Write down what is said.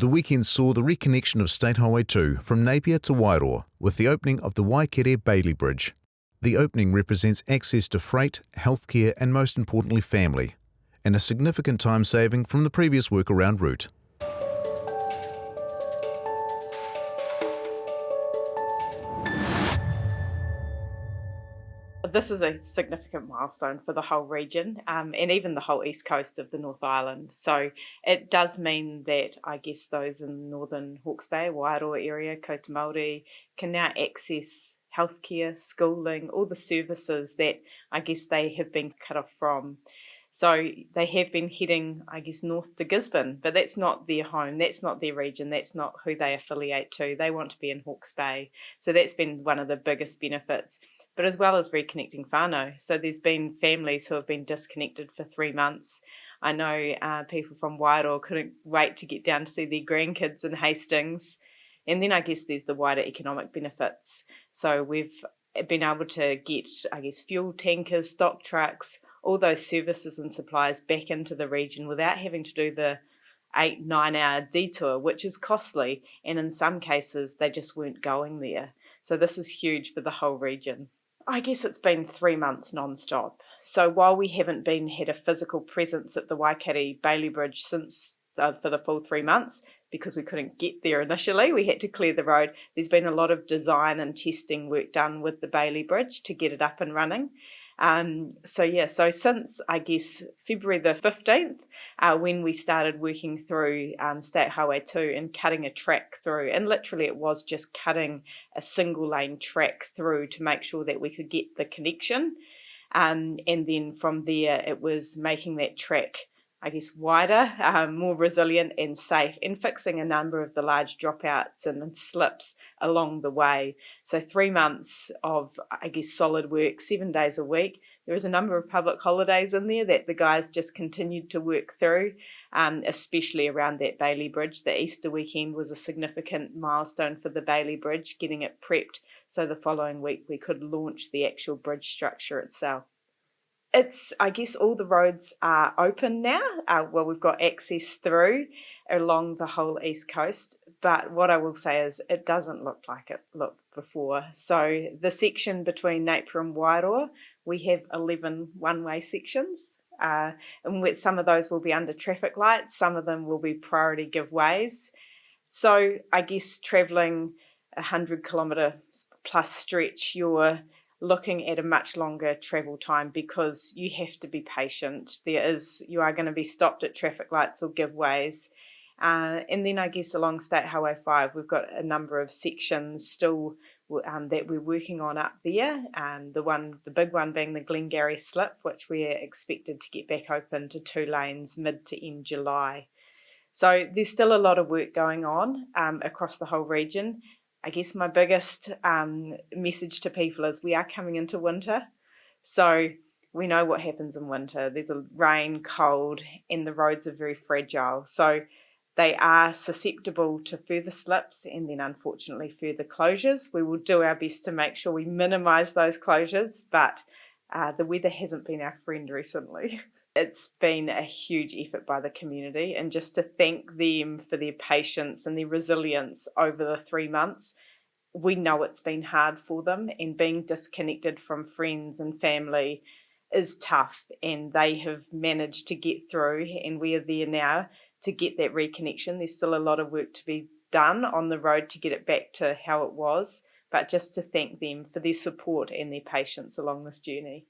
The weekend saw the reconnection of State Highway 2 from Napier to Wairoa with the opening of the Waikare Bailey Bridge. The opening represents access to freight, healthcare and most importantly family, and a significant time saving from the previous workaround route. This is a significant milestone for the whole region and even the whole east coast of the North Island. So it does mean that I guess those in northern Hawke's Bay, Wairoa area, Kota Māori, can now access healthcare, schooling, all the services that I guess they have been cut off from. So they have been heading, I guess, north to Gisborne, but that's not their home, that's not their region, that's not who they affiliate to. They want to be in Hawke's Bay. So that's been one of the biggest benefits, but as well as reconnecting whānau. So there's been families who have been disconnected for 3 months. I know people from Wairoa couldn't wait to get down to see their grandkids in Hastings. And then I guess there's the wider economic benefits. So we've been able to get, I guess, fuel tankers, stock trucks, all those services and supplies back into the region without having to do the 8-9 hour detour, which is costly. And in some cases, they just weren't going there. So this is huge for the whole region. I guess it's been 3 months non-stop. So while we haven't had a physical presence at the Waikare Bailey Bridge since for the full 3 months, because we couldn't get there initially, we had to clear the road. There's been a lot of design and testing work done with the Bailey Bridge to get it up and running. So since I guess February the 15th, when we started working through State Highway 2 and cutting a track through, and literally it was just cutting a single lane track through to make sure that we could get the connection. And then from there, it was making that track, I guess, wider, more resilient and safe, and fixing a number of the large dropouts and slips along the way. So 3 months of, I guess, solid work, 7 days a week. There was a number of public holidays in there that the guys just continued to work through, especially around that Bailey Bridge. The Easter weekend was a significant milestone for the Bailey Bridge, getting it prepped so the following week we could launch the actual bridge structure itself. I guess all the roads are open now. We've got access through along the whole east coast, but what I will say is it doesn't look like it looked before. So the section between Napier and Wairoa, we have 11 one-way sections, and some of those will be under traffic lights, some of them will be priority giveways. So I guess travelling 100 kilometre plus stretch, you're looking at a much longer travel time because you have to be patient. You are going to be stopped at traffic lights or giveways. And then I guess along State Highway 5, we've got a number of sections still that we're working on up there. The big one being the Glengarry Slip, which we're expected to get back open to 2 lanes mid to end July. So there's still a lot of work going on across the whole region. I guess my biggest message to people is we are coming into winter. So we know what happens in winter. There's a rain, cold, and the roads are very fragile. So they are susceptible to further slips and then unfortunately further closures. We will do our best to make sure we minimise those closures, but the weather hasn't been our friend recently. It's been a huge effort by the community, and just to thank them for their patience and their resilience over the 3 months. We know it's been hard for them, and being disconnected from friends and family is tough, and they have managed to get through, and we are there now to get that reconnection. There's still a lot of work to be done on the road to get it back to how it was, but just to thank them for their support and their patience along this journey.